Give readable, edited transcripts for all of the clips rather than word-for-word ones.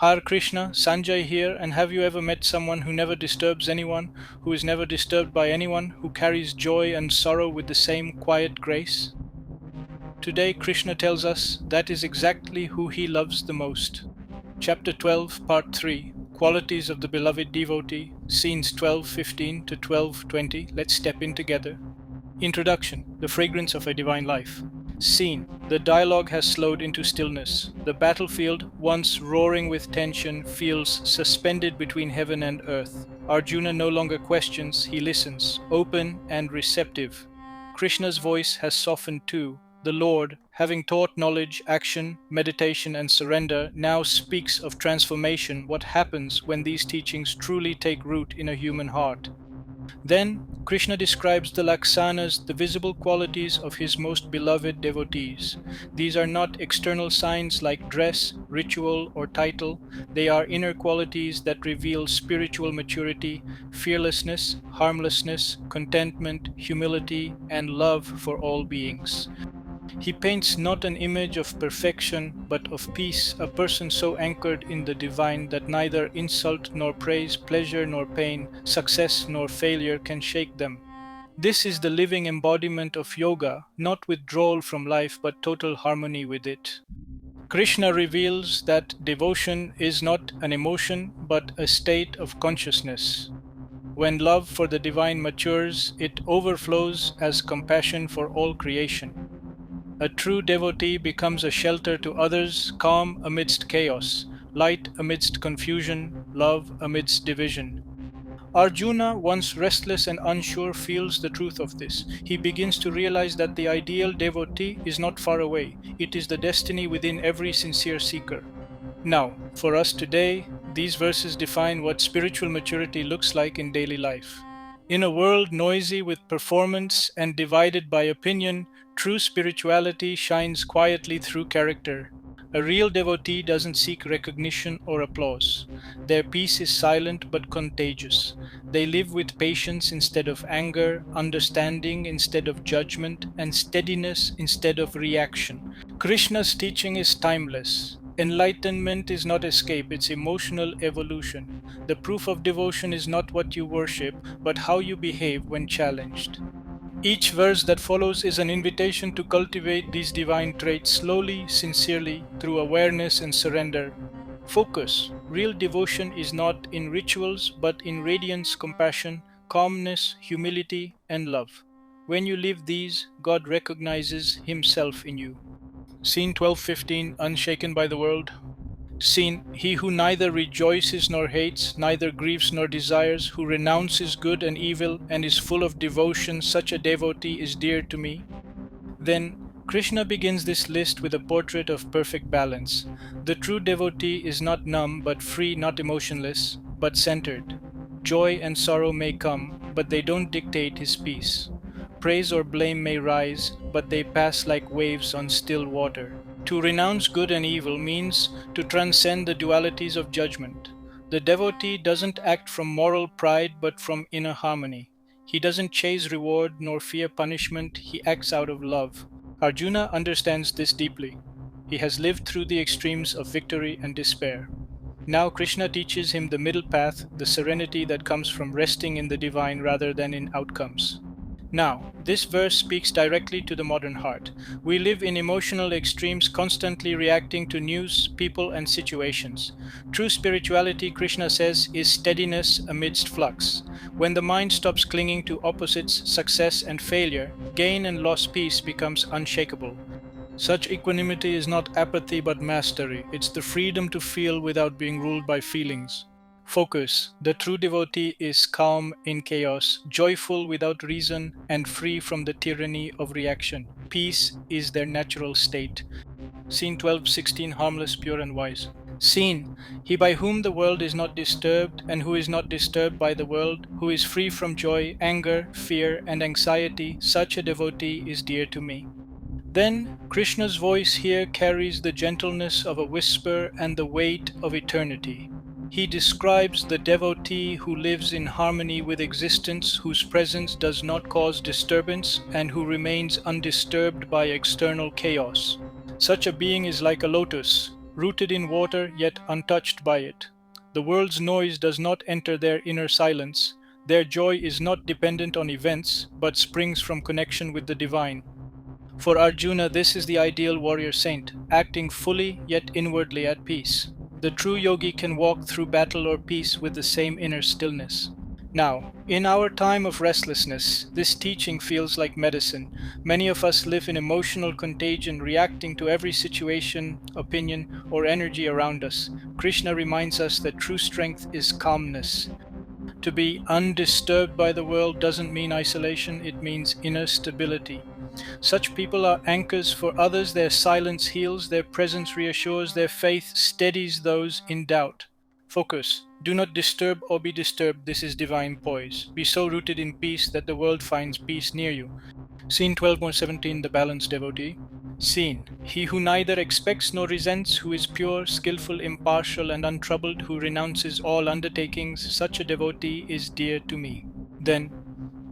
Hare Krishna, Sanjay here, and have you ever met someone who never disturbs anyone, who is never disturbed by anyone, who carries joy and sorrow with the same quiet grace? Today, Krishna tells us that is exactly who he loves the most. Chapter 12, Part 3, Qualities of the Beloved Devotee, Scenes 12:15 to 12:20. Let's step in together. Introduction, the fragrance of a divine life. Scene, the dialogue has slowed into stillness. The battlefield, once roaring with tension, feels suspended between heaven and earth. Arjuna no longer questions, he listens, open and receptive. Krishna's voice has softened too. The Lord, having taught knowledge, action, meditation, and surrender, now speaks of transformation, what happens when these teachings truly take root in a human heart. Then, Krishna describes the laksanas, the visible qualities of his most beloved devotees. These are not external signs like dress, ritual, or title. They are inner qualities that reveal spiritual maturity, fearlessness, harmlessness, contentment, humility, and love for all beings. He paints not an image of perfection, but of peace, a person so anchored in the divine that neither insult nor praise, pleasure nor pain, success nor failure can shake them. This is the living embodiment of yoga, not withdrawal from life, but total harmony with it. Krishna reveals that devotion is not an emotion, but a state of consciousness. When love for the divine matures, it overflows as compassion for all creation. A true devotee becomes a shelter to others, calm amidst chaos, light amidst confusion, love amidst division. Arjuna, once restless and unsure, feels the truth of this. He begins to realize that the ideal devotee is not far away. It is the destiny within every sincere seeker. Now, for us today, these verses define what spiritual maturity looks like in daily life. In a world noisy with performance and divided by opinion, true spirituality shines quietly through character. A real devotee doesn't seek recognition or applause. Their peace is silent but contagious. They live with patience instead of anger, understanding instead of judgment, and steadiness instead of reaction. Krishna's teaching is timeless. Enlightenment is not escape, it's emotional evolution. The proof of devotion is not what you worship, but how you behave when challenged. Each verse that follows is an invitation to cultivate these divine traits slowly, sincerely, through awareness and surrender. Focus. Real devotion is not in rituals, but in radiance, compassion, calmness, humility, and love. When you live these, God recognizes Himself in you. Scene 12:15, Unshaken by the World. Scene, he who neither rejoices nor hates, neither grieves nor desires, who renounces good and evil, and is full of devotion, such a devotee is dear to me. Then, Krishna begins this list with a portrait of perfect balance. The true devotee is not numb, but free, not emotionless, but centered. Joy and sorrow may come, but they don't dictate his peace. Praise or blame may rise, but they pass like waves on still water. To renounce good and evil means to transcend the dualities of judgment. The devotee doesn't act from moral pride but from inner harmony. He doesn't chase reward nor fear punishment, he acts out of love. Arjuna understands this deeply. He has lived through the extremes of victory and despair. Now Krishna teaches him the middle path, the serenity that comes from resting in the divine rather than in outcomes. Now, this verse speaks directly to the modern heart. We live in emotional extremes, constantly reacting to news, people, and situations. True spirituality, Krishna says, is steadiness amidst flux. When the mind stops clinging to opposites, success and failure, gain and loss peace becomes unshakable. Such equanimity is not apathy but mastery. It's the freedom to feel without being ruled by feelings. Focus. The true devotee is calm in chaos, joyful without reason, and free from the tyranny of reaction. Peace is their natural state. Scene 12:16, Harmless, pure and wise. Scene, he by whom the world is not disturbed, and who is not disturbed by the world, who is free from joy, anger, fear, and anxiety, such a devotee is dear to me. Then, Krishna's voice here carries the gentleness of a whisper and the weight of eternity. He describes the devotee who lives in harmony with existence, whose presence does not cause disturbance, and who remains undisturbed by external chaos. Such a being is like a lotus. rooted in water yet untouched by it. The world's noise does not enter their inner silence. Their joy is not dependent on events, but springs from connection with the divine. For Arjuna, this is the ideal warrior saint, acting fully yet inwardly at peace. The true yogi can walk through battle or peace with the same inner stillness. Now, in our time of restlessness, this teaching feels like medicine. Many of us live in emotional contagion, reacting to every situation, opinion, or energy around us. Krishna reminds us that true strength is calmness. To be undisturbed by the world doesn't mean isolation, it means inner stability. Such people are anchors for others, their silence heals, their presence reassures, their faith steadies those in doubt. Focus. Do not disturb or be disturbed, this is divine poise. Be so rooted in peace that the world finds peace near you. Scene 12.17, the balanced devotee. Scene. He who neither expects nor resents, who is pure, skillful, impartial, and untroubled, who renounces all undertakings, such a devotee is dear to me. Then,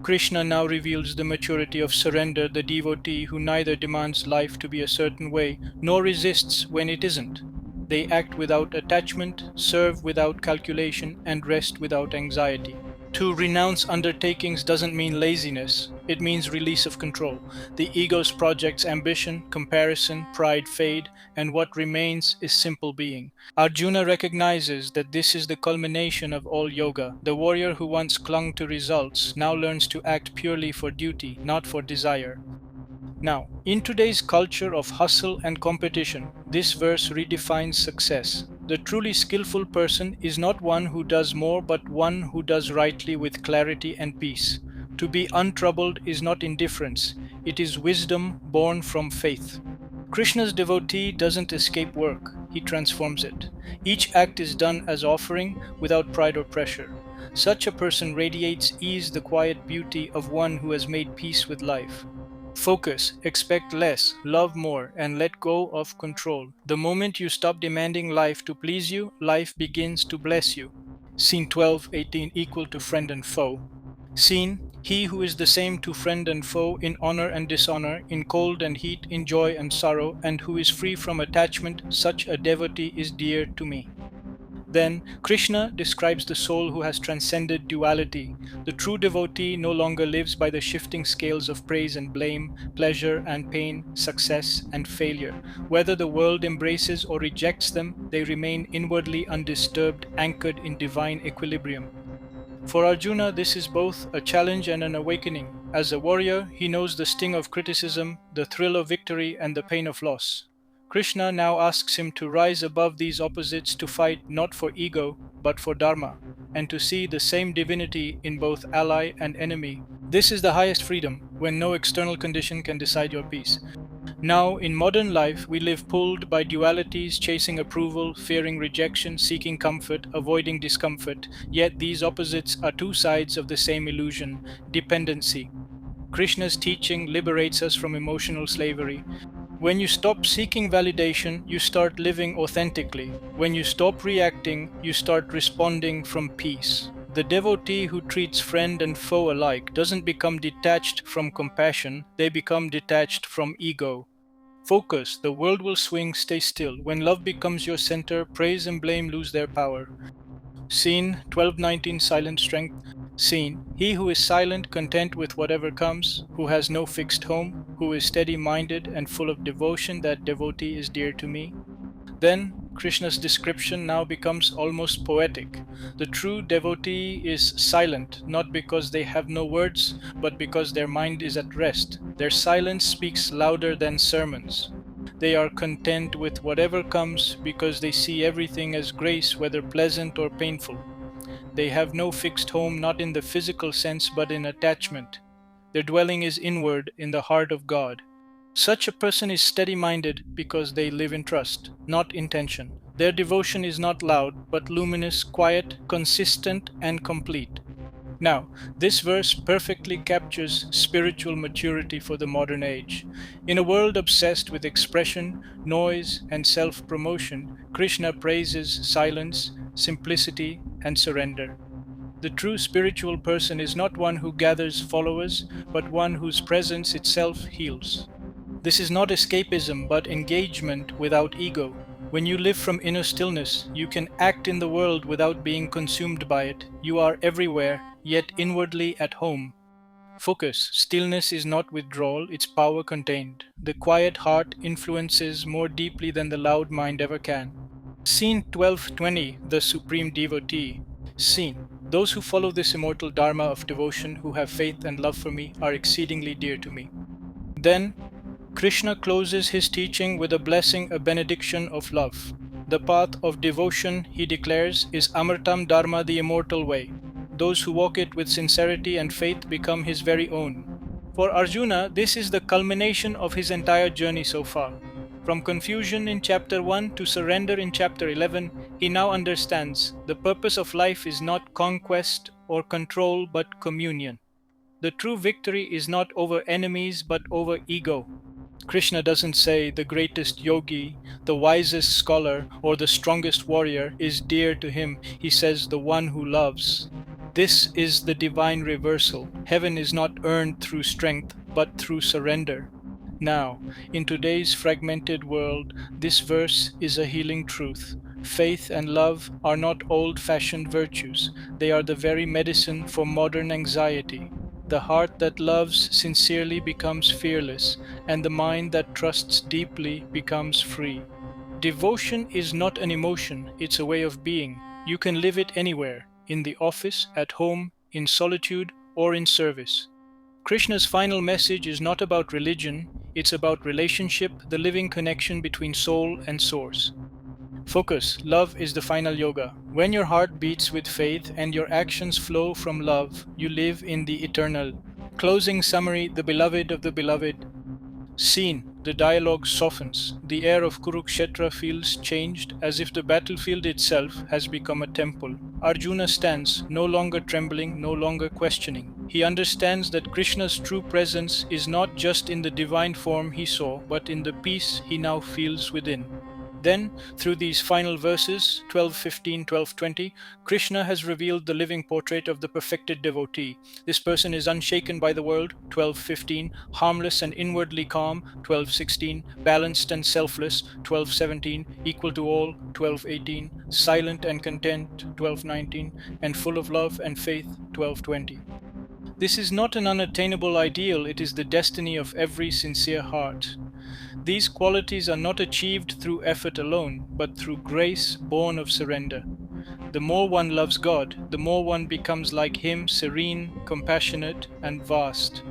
Krishna now reveals the maturity of surrender, the devotee who neither demands life to be a certain way, nor resists when it isn't. They act without attachment, serve without calculation, and rest without anxiety. To renounce undertakings doesn't mean laziness, it means release of control. The ego's projects ambition, comparison, pride fade, and what remains is simple being. Arjuna recognizes that this is the culmination of all yoga. The warrior who once clung to results now learns to act purely for duty, not for desire. Now, in today's culture of hustle and competition, this verse redefines success. The truly skillful person is not one who does more, but one who does rightly with clarity and peace. To be untroubled is not indifference, it is wisdom born from faith. Krishna's devotee doesn't escape work, he transforms it. Each act is done as offering, without pride or pressure. Such a person radiates ease, the quiet beauty of one who has made peace with life. Focus, expect less, love more, and let go of control. The moment you stop demanding life to please you, life begins to bless you. Scene 12:18, equal to friend and foe. Scene, he who is the same to friend and foe in honor and dishonor, in cold and heat, in joy and sorrow, and who is free from attachment, such a devotee is dear to me. Then, Krishna describes the soul who has transcended duality. The true devotee no longer lives by the shifting scales of praise and blame, pleasure and pain, success and failure. Whether the world embraces or rejects them, they remain inwardly undisturbed, anchored in divine equilibrium. For Arjuna, this is both a challenge and an awakening. As a warrior, he knows the sting of criticism, the thrill of victory, and the pain of loss. Krishna now asks him to rise above these opposites, to fight not for ego, but for dharma, and to see the same divinity in both ally and enemy. This is the highest freedom, when no external condition can decide your peace. Now, in modern life, we live pulled by dualities, chasing approval, fearing rejection, seeking comfort, avoiding discomfort. Yet these opposites are two sides of the same illusion, dependency. Krishna's teaching liberates us from emotional slavery. When you stop seeking validation, you start living authentically. When you stop reacting, you start responding from peace. The devotee who treats friend and foe alike doesn't become detached from compassion, they become detached from ego. Focus, the world will swing, stay still. When love becomes your center, praise and blame lose their power. Scene 12:19, silent strength. Scene, he who is silent, content with whatever comes, who has no fixed home, who is steady-minded and full of devotion, that devotee is dear to me. Then, Krishna's description now becomes almost poetic. The true devotee is silent, not because they have no words, but because their mind is at rest. Their silence speaks louder than sermons. They are content with whatever comes because they see everything as grace, whether pleasant or painful. They have no fixed home, not in the physical sense, but in attachment. Their dwelling is inward, in the heart of God. Such a person is steady-minded because they live in trust, not intention. Their devotion is not loud, but luminous, quiet, consistent, and complete. Now, this verse perfectly captures spiritual maturity for the modern age. In a world obsessed with expression, noise, and self-promotion, Krishna praises silence, simplicity, and surrender. The true spiritual person is not one who gathers followers, but one whose presence itself heals. This is not escapism, but engagement without ego. When you live from inner stillness, you can act in the world without being consumed by it. You are everywhere, yet inwardly at home. Focus. Stillness is not withdrawal, it's power contained. The quiet heart influences more deeply than the loud mind ever can. Scene 1220, the Supreme Devotee. Scene. Those who follow this immortal Dharma of devotion, who have faith and love for me, are exceedingly dear to me. Then, Krishna closes his teaching with a blessing, a benediction of love. The path of devotion, he declares, is Amartam Dharma, the immortal way. Those who walk it with sincerity and faith become his very own. For Arjuna, this is the culmination of his entire journey so far. From confusion in chapter 1 to surrender in chapter 11, he now understands the purpose of life is not conquest or control but communion. The true victory is not over enemies but over ego. Krishna doesn't say the greatest yogi, the wisest scholar, or the strongest warrior is dear to him. He says the one who loves. This is the divine reversal. Heaven is not earned through strength, but through surrender. Now, in today's fragmented world, this verse is a healing truth. Faith and love are not old-fashioned virtues. They are the very medicine for modern anxiety. The heart that loves sincerely becomes fearless, and the mind that trusts deeply becomes free. Devotion is not an emotion, it's a way of being. You can live it anywhere, in the office, at home, in solitude, or in service. Krishna's final message is not about religion, it's about relationship, the living connection between soul and source. Focus. Love is the final yoga. When your heart beats with faith and your actions flow from love, you live in the eternal. Closing summary, the beloved of the beloved. Scene. The dialogue softens. The air of Kurukshetra feels changed, as if the battlefield itself has become a temple. Arjuna stands, no longer trembling, no longer questioning. He understands that Krishna's true presence is not just in the divine form he saw, but in the peace he now feels within. Then, through these final verses, 12:15, 12:20, Krishna has revealed the living portrait of the perfected devotee. This person is unshaken by the world, 12:15, harmless and inwardly calm, 12:16, balanced and selfless, 12:17, equal to all, 12:18, silent and content, 12:19, and full of love and faith, 12:20. This is not an unattainable ideal, it is the destiny of every sincere heart. These qualities are not achieved through effort alone, but through grace born of surrender. The more one loves God, the more one becomes like Him, serene, compassionate, and vast.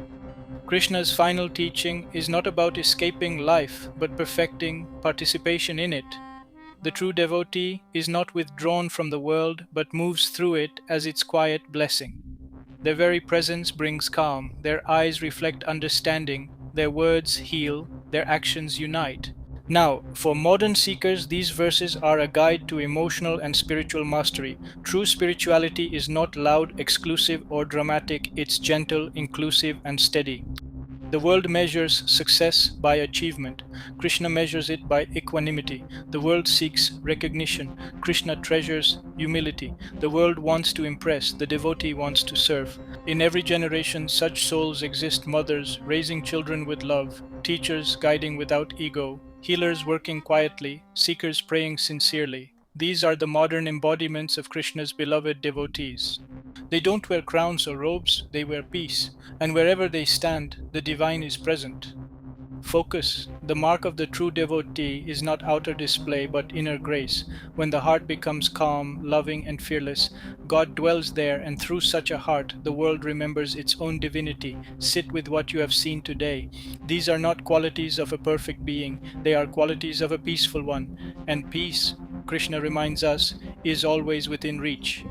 Krishna's final teaching is not about escaping life, but perfecting participation in it. The true devotee is not withdrawn from the world, but moves through it as its quiet blessing. Their very presence brings calm, their eyes reflect understanding, their words heal, their actions unite. Now, for modern seekers, these verses are a guide to emotional and spiritual mastery. True spirituality is not loud, exclusive, or dramatic, it's gentle, inclusive, and steady. The world measures success by achievement. Krishna measures it by equanimity. The world seeks recognition. Krishna treasures humility. The world wants to impress. The devotee wants to serve. In every generation, such souls exist: mothers raising children with love, teachers guiding without ego, healers working quietly, seekers praying sincerely. These are the modern embodiments of Krishna's beloved devotees. They don't wear crowns or robes, they wear peace, and wherever they stand, the divine is present. Focus. The mark of the true devotee is not outer display but inner grace. When the heart becomes calm, loving, and fearless, God dwells there, and through such a heart, the world remembers its own divinity. Sit with what you have seen today. These are not qualities of a perfect being, they are qualities of a peaceful one. And peace, Krishna reminds us, is always within reach.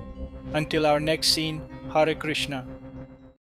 Until our next scene, Hare Krishna.